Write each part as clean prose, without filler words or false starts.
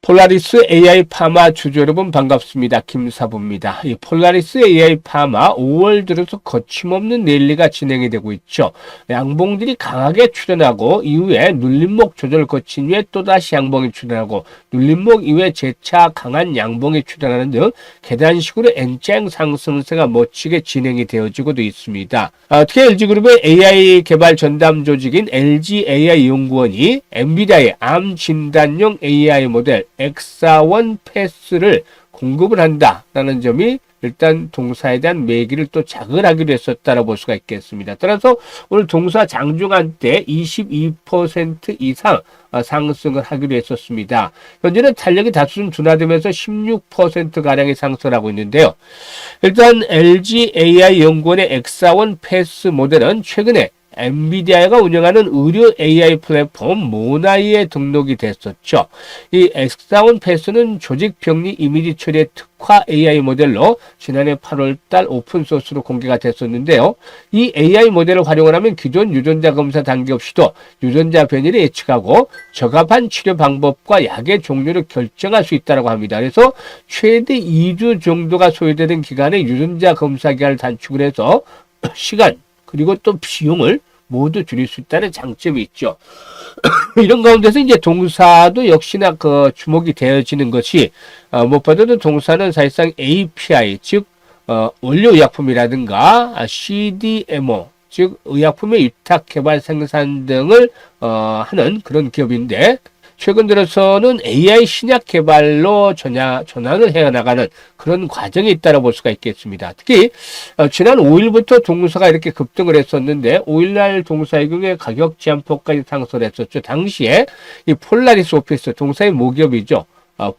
폴라리스 AI 파마 주주 여러분 반갑습니다. 김사부입니다. 이 폴라리스 AI 파마 5월 들어서 거침없는 랠리가 진행이 되고 있죠. 양봉들이 강하게 출현하고 이후에 눌림목 조절 거친 후에 또다시 양봉이 출현하고 눌림목 이후에 재차 강한 양봉이 출현하는 등 계단식으로 N장 상승세가 멋지게 진행이 되어지고도 있습니다. 특히 LG그룹의 AI 개발 전담 조직인 LG AI 연구원이 엔비디아의 암 진단용 AI 모델 X41 패스를 공급을 한다라는 점이 일단 동사에 대한 매기를 또 자극하기로 했었다라고 볼 수가 있겠습니다. 따라서 오늘 동사 장중한 때 22% 이상 상승을 하기로 했었습니다. 현재는 탄력이 다소 좀 둔화되면서 16%가량의 상승을 하고 있는데요. 일단 LG AI 연구원의 X41 패스 모델은 최근에 엔비디아가 운영하는 의료 AI 플랫폼 모나이에 등록이 됐었죠. 이 X41 패스는 조직 병리 이미지 처리의 특화 AI 모델로 지난해 8월달 오픈소스로 공개가 됐었는데요. 이 AI 모델을 활용을 하면 기존 유전자 검사 단계 없이도 유전자 변이를 예측하고 적합한 치료 방법과 약의 종류를 결정할 수 있다고 합니다. 그래서 최대 2주 정도가 소요되는 기간에 유전자 검사 기간을 단축을 해서 시간 그리고 또 비용을 모두 줄일 수 있다는 장점이 있죠. 이런 가운데서 이제 동사도 역시나 주목이 되어지는 것이 무엇보다도 동사는 사실상 API 즉 원료의약품이라든가 CDMO 즉 의약품의 위탁 개발 생산 등을 하는 그런 기업인데 최근 들어서는 AI 신약 개발로 전환을 해나가는 그런 과정이 있다고 볼 수가 있겠습니다. 특히 지난 5일부터 동사가 이렇게 급등을 했었는데 5일날 동사의 경우에 가격 제한폭까지 상승을 했었죠. 당시에 이 폴라리스 오피스 동사의 모기업이죠.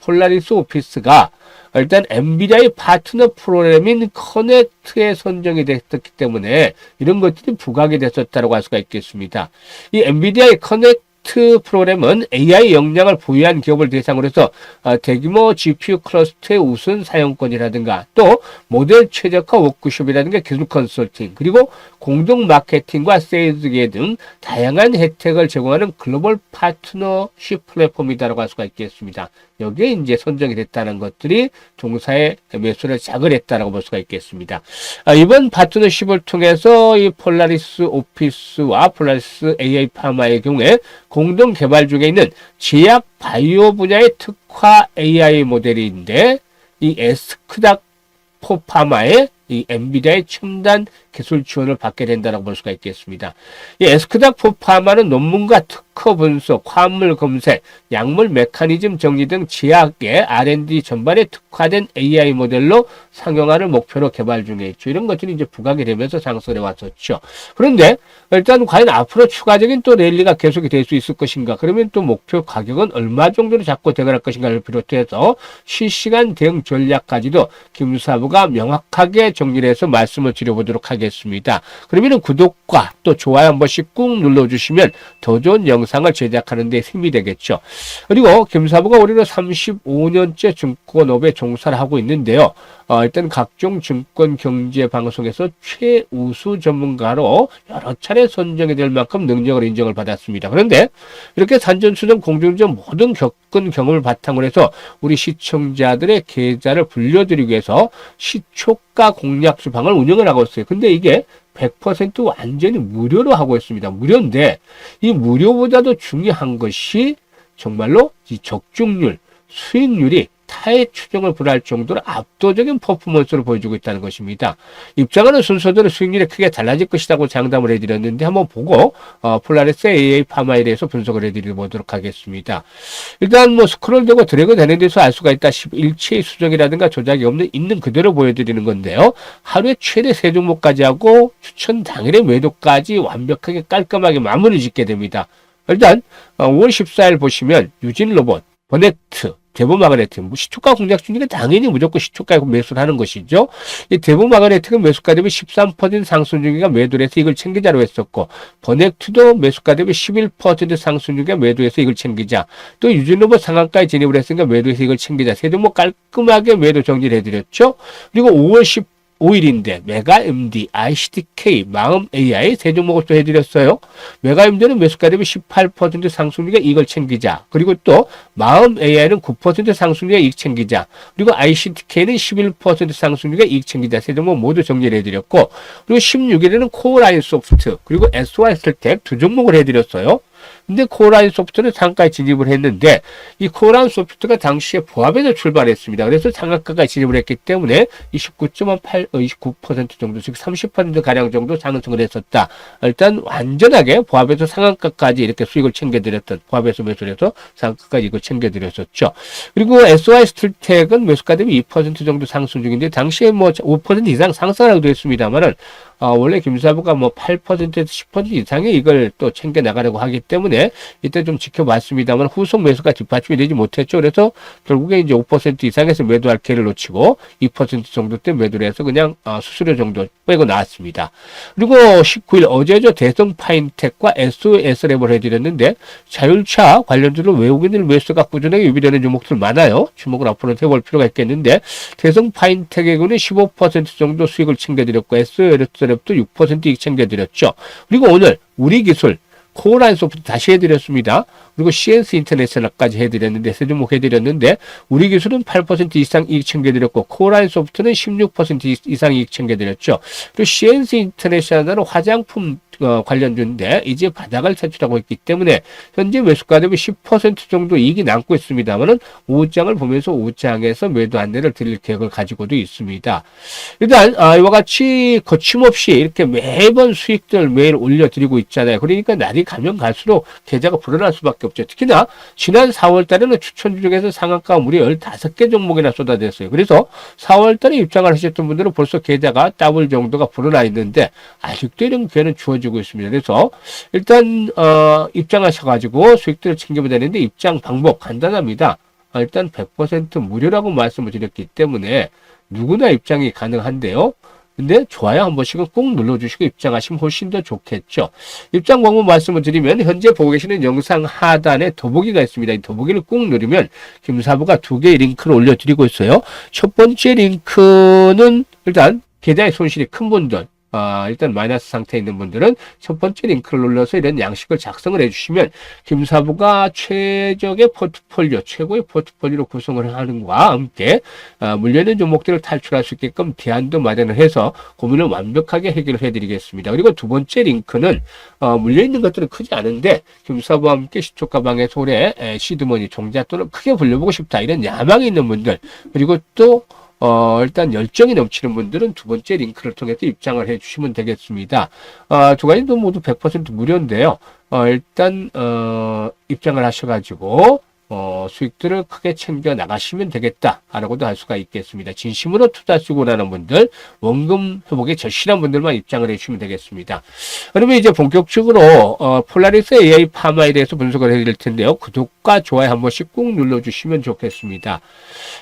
폴라리스 오피스가 일단 엔비디아의 파트너 프로그램인 커넥트에 선정이 됐기 때문에 이런 것들이 부각이 됐었다고 할 수가 있겠습니다. 이 엔비디아의 커넥트 프로그램은 AI 역량을 보유한 기업을 대상으로 해서 대규모 GPU 클러스터의 우선 사용권이라든가 또 모델 최적화 워크숍이라든가 기술 컨설팅 그리고 공동 마케팅과 세일즈계 등 다양한 혜택을 제공하는 글로벌 파트너십 플랫폼이다라고 할 수가 있겠습니다. 여기에 이제 선정이 됐다는 것들이 동사의 매수를 자극했다라고 볼 수가 있겠습니다. 이번 파트너십을 통해서 이 폴라리스 오피스와 폴라리스 AI 파마의 경우에 공동 개발 중에 있는 제약 바이오 분야의 특화 AI 모델인데 이 에스크닥포파마의 이 엔비디아의 첨단 기술 지원을 받게 된다고 볼 수가 있겠습니다. 이 에스크닥포파마는 논문과 특허 분석, 화합물 검색, 약물 메커니즘 정리 등 제약의 R&D 전반에 특화된 AI 모델로 상용화를 목표로 개발 중에 있죠. 이런 것들이 이제 부각이 되면서 상승해 왔었죠. 그런데 일단 과연 앞으로 추가적인 또 랠리가 계속이 될 수 있을 것인가? 그러면 또 목표 가격은 얼마 정도로 잡고 대응할 것인가를 비롯해서 실시간 대응 전략까지도 김사부가 명확하게 정리를 해서 말씀을 드려보도록 하겠습니다. 그러면 구독과 또 좋아요 한 번씩 꾹 눌러주시면 더 좋은 영상을 제작하는 데 힘이 되겠죠. 그리고 김사부가 올해로 35년째 증권업에 종사를 하고 있는데요. 일단 각종 증권 경제 방송에서 최우수 전문가로 여러 차례 선정이 될 만큼 능력을 인정을 받았습니다. 그런데 이렇게 산전수전 공중전 모든 겪은 경험을 바탕으로 해서 우리 시청자들의 계좌를 불려드리기 위해서 시초가 공략 수방을 운영을 하고 있어요. 근데 이게 100% 완전히 무료로 하고 있습니다. 무료인데 이 무료보다도 중요한 것이 정말로 이 적중률, 수익률이 타의 추정을 불허할 정도로 압도적인 퍼포먼스를 보여주고 있다는 것입니다. 입장하는 순서대로 수익률이 크게 달라질 것이라고 장담을 해드렸는데 한번 보고 폴라리스 AI 파마에 대해서 분석을 해드리도록 하겠습니다. 일단 스크롤되고 드래그 되는 데서 알 수가 있다시피 일체의 수정이라든가 조작이 없는 있는 그대로 보여드리는 건데요. 하루에 최대 3종목까지 하고 추천 당일의 매도까지 완벽하게 깔끔하게 마무리 짓게 됩니다. 일단 5월 14일 보시면 유진로봇, 버넥트, 대보마그네틱, 시초가 공략 중이니까 당연히 무조건 시초가에 매수를 하는 것이죠. 이 대보마그네틱은 매수가 대비 13% 상승 중이가 매도를 해서 이걸 챙기자로 했었고, 버넥트도 매수가 대비 11% 상승 중이가 매도해서 이걸 챙기자. 또 유진로봇 상한가에 진입을 했으니까 매도해서 이걸 챙기자. 세 종목 깔끔하게 매도 정리를 해드렸죠. 그리고 5월 오일인데 메가MD, ICDK, 마음 AI 세 종목을 또 해드렸어요. 메가MD는 매수가 대비 18% 상승률에 이걸 챙기자. 그리고 또 마음 AI는 9% 상승률에 이익 챙기자. 그리고 ICDK는 11% 상승률에 이익 챙기자. 세 종목 모두 정리를 해드렸고, 그리고 16일에는 코어라인 소프트 그리고 SY스텔텍 두 종목을 해드렸어요. 근데 코어라인 소프트는 상가에 진입을 했는데 이 코어라인 소프트가 당시에 보합에서 출발했습니다. 그래서 상한가까지 진입을 했기 때문에 29% 정도, 즉 30% 가량 정도 상승을 했었다. 일단 완전하게 보합에서 상한가까지 이렇게 수익을 챙겨드렸던, 보합에서 매수를 해서 상한가까지 이걸 챙겨드렸었죠. 그리고 SY스텔텍은 매수가 대비 2% 정도 상승 중인데 당시에 뭐 5% 이상 상승하기도 했습니다만은 원래 김사부가 뭐 8%에서 10% 이상의 이걸 또 챙겨 나가려고 하기 때문에 이때 좀 지켜봤습니다만 후속 매수가 뒷받침이 되지 못했죠. 그래서 결국에 이제 5% 이상에서 매도할 기회를 놓치고 2% 정도 때 매도를 해서 그냥 수수료 정도 빼고 나왔습니다. 그리고 19일 어제죠. 대성파인텍과 SOS랩을 해드렸는데 자율차 관련주로 외국인들 매수가 꾸준하게 유비되는 종목들 많아요. 주목을 앞으로 해볼 필요가 있겠는데 대성파인텍의 경우는 15% 정도 수익을 챙겨드렸고 SOS랩도 6% 이익 챙겨드렸죠. 그리고 오늘 우리기술 코어라인 소프트 다시 해드렸습니다. 그리고 CNC 인터내셔널까지 해드렸는데, 세 종목 해드렸는데, 우리 기술은 8% 이상 이익 챙겨드렸고, 코어라인 소프트는 16% 이상 이익 챙겨드렸죠. 그리고 CNC 인터내셔널은 화장품 관련주인데, 이제 바닥을 탈출하고 있기 때문에, 현재 매수가 대비 10% 정도 이익이 남고 있습니다만은, 5장을 보면서 5장에서 매도 안내를 드릴 계획을 가지고도 있습니다. 일단, 이와 같이 거침없이 이렇게 매번 수익들 매일 올려드리고 있잖아요. 그러니까 날이 가면 갈수록 계좌가 불어날 수밖에 없죠. 특히나 지난 4월 달에는 추천주 중에서 상한가 무려 15개 종목이나 쏟아졌어요. 그래서 4월 달에 입장을 하셨던 분들은 벌써 계좌가 더블 정도가 불어나 있는데 아직도 이런 기회는 주어지고 있습니다. 그래서 일단 입장하셔가지고 수익들을 챙기면 되는데 입장 방법 간단합니다. 일단 100% 무료라고 말씀을 드렸기 때문에 누구나 입장이 가능한데요. 근데 좋아요 한 번씩은 꼭 눌러주시고 입장하시면 훨씬 더 좋겠죠. 입장 방법 말씀을 드리면 현재 보고 계시는 영상 하단에 더보기가 있습니다. 이 더보기를 꼭 누르면 김사부가 2개의 링크를 올려드리고 있어요. 첫 번째 링크는 일단 계좌의 손실이 큰 분들, 일단 마이너스 상태에 있는 분들은 첫 번째 링크를 눌러서 이런 양식을 작성을 해주시면 김사부가 최적의 포트폴리오, 최고의 포트폴리오로 구성을 하는 것과 함께 물려있는 종목들을 탈출할 수 있게끔 대안도 마련을 해서 고민을 완벽하게 해결을 해드리겠습니다. 그리고 두 번째 링크는 물려있는 것들은 크지 않은데 김사부와 함께 시초가방의 소래, 시드머니, 종잣돈을 크게 불려보고 싶다 이런 야망이 있는 분들, 그리고 또 일단 열정이 넘치는 분들은 두 번째 링크를 통해서 입장을 해주시면 되겠습니다. 두 가지도 모두 100% 무료인데요. 일단 입장을 하셔가지고 수익들을 크게 챙겨 나가시면 되겠다라고도 할 수가 있겠습니다. 진심으로 투자하시고 나는 분들, 원금 회복에 절실한 분들만 입장을 해주시면 되겠습니다. 그러면 이제 본격적으로 폴라리스 AI 파마에 대해서 분석을 해드릴 텐데요. 구독과 좋아요 한 번씩 꼭 눌러주시면 좋겠습니다.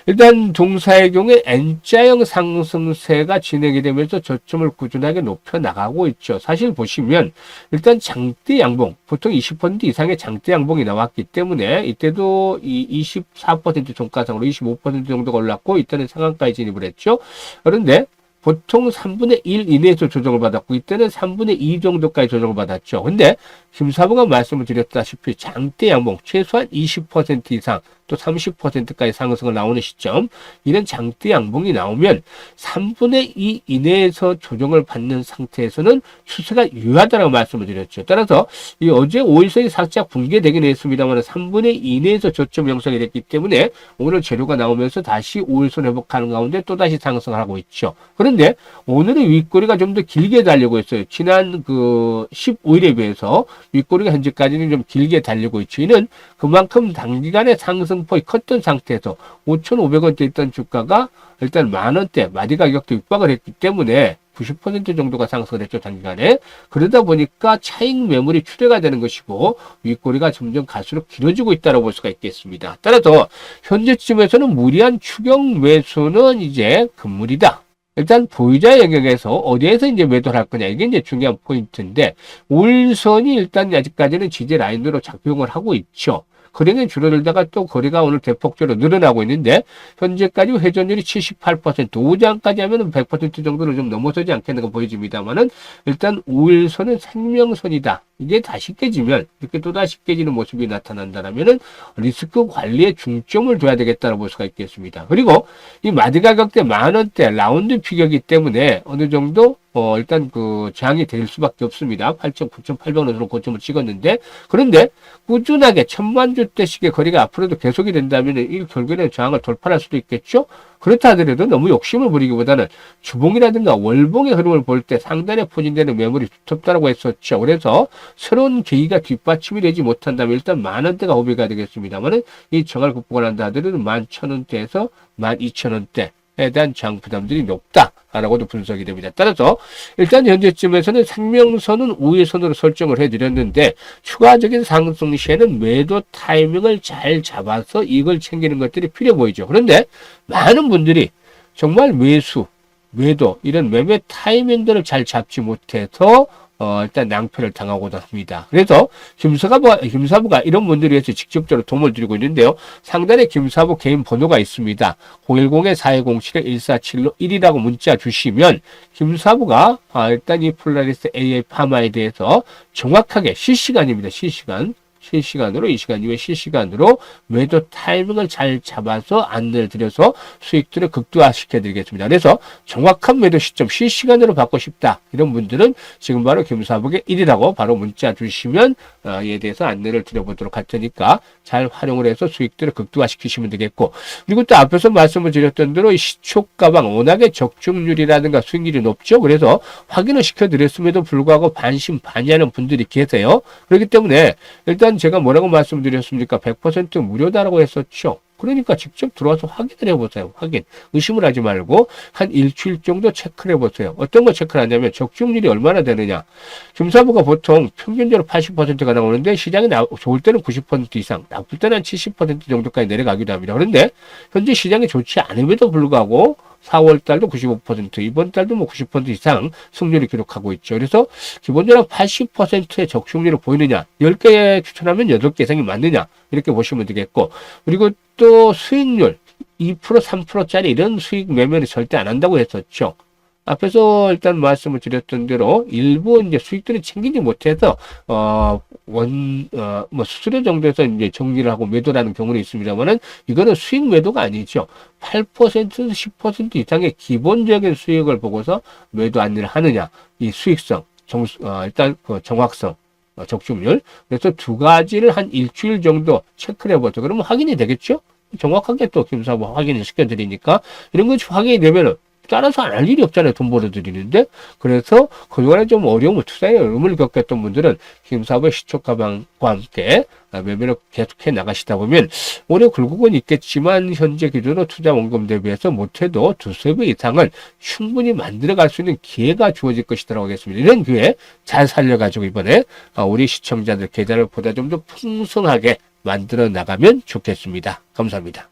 일단 동사의 경우에 N자형 상승세가 진행이 되면서 저점을 꾸준하게 높여 나가고 있죠. 사실 보시면 일단 장대 양봉, 보통 20% 이상의 장대 양봉이 나왔기 때문에 이때도 이 24% 종가상으로 25% 정도가 올랐고 이때는 상한가에 진입을 했죠. 그런데 보통 3분의 1 이내에서 조정을 받았고 이때는 3분의 2 정도까지 조정을 받았죠. 근데 김사부가 말씀을 드렸다시피 장대 양봉 최소한 20% 이상 또 30%까지 상승을 나오는 시점, 이런 장대 양봉이 나오면 3분의 2 이내에서 조정을 받는 상태에서는 추세가 유효하다고 말씀을 드렸죠. 따라서 이 어제 5일선이 살짝 붕괴되긴 했습니다만 3분의 2 이내에서 저점 형성이 됐기 때문에 오늘 재료가 나오면서 다시 5일선 회복하는 가운데 또다시 상승을 하고 있죠. 그런데 오늘의 윗꼬리가 좀 더 길게 달리고 있어요. 지난 15일에 비해서 윗꼬리가 현재까지는 좀 길게 달리고 있죠. 이는 그만큼 단기간에 상승폭이 컸던 상태에서 5,500원대 있던 주가가 일단 만원대 마디 가격도 육박을 했기 때문에 90% 정도가 상승을 했죠, 단기간에. 그러다 보니까 차익 매물이 출회가 되는 것이고 윗꼬리가 점점 갈수록 길어지고 있다고 볼 수가 있겠습니다. 따라서 현재쯤에서는 무리한 추경 매수는 이제 금물이다. 일단 보유자 영역에서 어디에서 이제 매도를 할 거냐, 이게 이제 중요한 포인트인데 5일선이 일단 아직까지는 지지 라인으로 작용을 하고 있죠. 거래량이 줄어들다가 또 거래가 오늘 대폭적으로 늘어나고 있는데 현재까지 회전율이 78%, 5장까지 하면 100% 정도를 좀 넘어서지 않겠는 거 보여집니다만은 일단 5일선은 생명선이다. 이게 다시 깨지면 이렇게 또다시 깨지는 모습이 나타난다면은 리스크 관리에 중점을 둬야 되겠다고 볼 수가 있겠습니다. 그리고 이 마디 가격대 10,000원대 라운드 피격이기 때문에 어느 정도 일단 그 저항이 될 수밖에 없습니다. 8,9,800원으로 고점을 찍었는데 그런데 꾸준하게 1,000만 주대씩의 거리가 앞으로도 계속이 된다면 이 결국에는 저항을 돌파할 수도 있겠죠. 그렇다 하더라도 너무 욕심을 부리기보다는 주봉이라든가 월봉의 흐름을 볼 때 상단에 포진되는 매물이 두텁다라고 했었죠. 그래서 새로운 계기가 뒷받침이 되지 못한다면 일단 10,000원대가 호비가 되겠습니다만은 이 저항을 극복을 한다 하더라도 11,000원대에서 12,000원대 에 대한 저항 부담들이 높다라고도 분석이 됩니다. 따라서 일단 현재쯤에서는 생명선은 우회선으로 설정을 해드렸는데 추가적인 상승 시에는 매도 타이밍을 잘 잡아서 이걸 챙기는 것들이 필요해 보이죠. 그런데 많은 분들이 정말 매수, 매도 이런 매매 타이밍들을 잘 잡지 못해서 일단 낭패를 당하고 났습니다. 그래서 김사부가 이런 분들을 위해서 직접적으로 도움을 드리고 있는데요. 상단에 김사부 개인 번호가 있습니다. 010-4207-1475 1이라고 문자 주시면 김사부가 일단 이 폴라리스 AA 파마에 대해서 정확하게 실시간입니다. 실시간으로 이 시간 이후에 실시간으로 매도 타이밍을 잘 잡아서 안내를 드려서 수익들을 극대화시켜 드리겠습니다. 그래서 정확한 매도 시점 실시간으로 받고 싶다 이런 분들은 지금 바로 김사복의 1이라고 바로 문자 주시면 이에 대해서 안내를 드려보도록 할 테니까 잘 활용을 해서 수익들을 극대화시키시면 되겠고, 그리고 또 앞에서 말씀을 드렸던 대로 이 시초가방 워낙에 적중률이라든가 수익률이 높죠. 그래서 확인을 시켜드렸음에도 불구하고 반신반의하는 분들이 계세요. 그렇기 때문에 일단 제가 뭐라고 말씀드렸습니까? 100% 무료다라고 했었죠. 그러니까 직접 들어와서 확인을 해보세요. 의심을 하지 말고 한 일주일 정도 체크를 해보세요. 어떤 거 체크를 하냐면 적중률이 얼마나 되느냐. 김사부가 보통 평균적으로 80%가 나오는데 시장이 좋을 때는 90% 이상, 나쁠 때는 한 70% 정도까지 내려가기도 합니다. 그런데 현재 시장이 좋지 않음에도 불구하고 4월 달도 95%, 이번 달도 뭐 90% 이상 승률을 기록하고 있죠. 그래서 기본적으로 80%의 적중률을 보이느냐, 10개 추천하면 8개 이상이 맞느냐, 이렇게 보시면 되겠고, 그리고 또 수익률 2%, 3%짜리 이런 수익 매매를 절대 안 한다고 했었죠. 앞에서 일단 말씀을 드렸던 대로 일부 이제 수익들을 챙기지 못해서 수수료 정도에서 이제 정리를 하고 매도라는 경우는 있습니다만은 이거는 수익 매도가 아니죠. 8%, 10% 이상의 기본적인 수익을 보고서 매도 안내를 하느냐, 이 수익성, 일단 그 정확성, 적중률. 그래서 두 가지를 한 일주일 정도 체크를 해보죠. 그러면 확인이 되겠죠? 정확하게 또 김사부 확인을 시켜드리니까 이런 것이 확인이 되면은 따라서 안 할 일이 없잖아요. 돈 벌어드리는데. 그래서 그동안에 좀 투자에 어려움을 겪었던 분들은 김사부의 시초가방과 함께 매매를 계속해 나가시다 보면 올해 굴곡은 있겠지만 현재 기준으로 투자 원금 대비해서 못해도 두세 배 이상을 충분히 만들어갈 수 있는 기회가 주어질 것이라고 하겠습니다. 이런 기회 잘 살려가지고 이번에 우리 시청자들 계좌를 보다 좀 더 풍성하게 만들어 나가면 좋겠습니다. 감사합니다.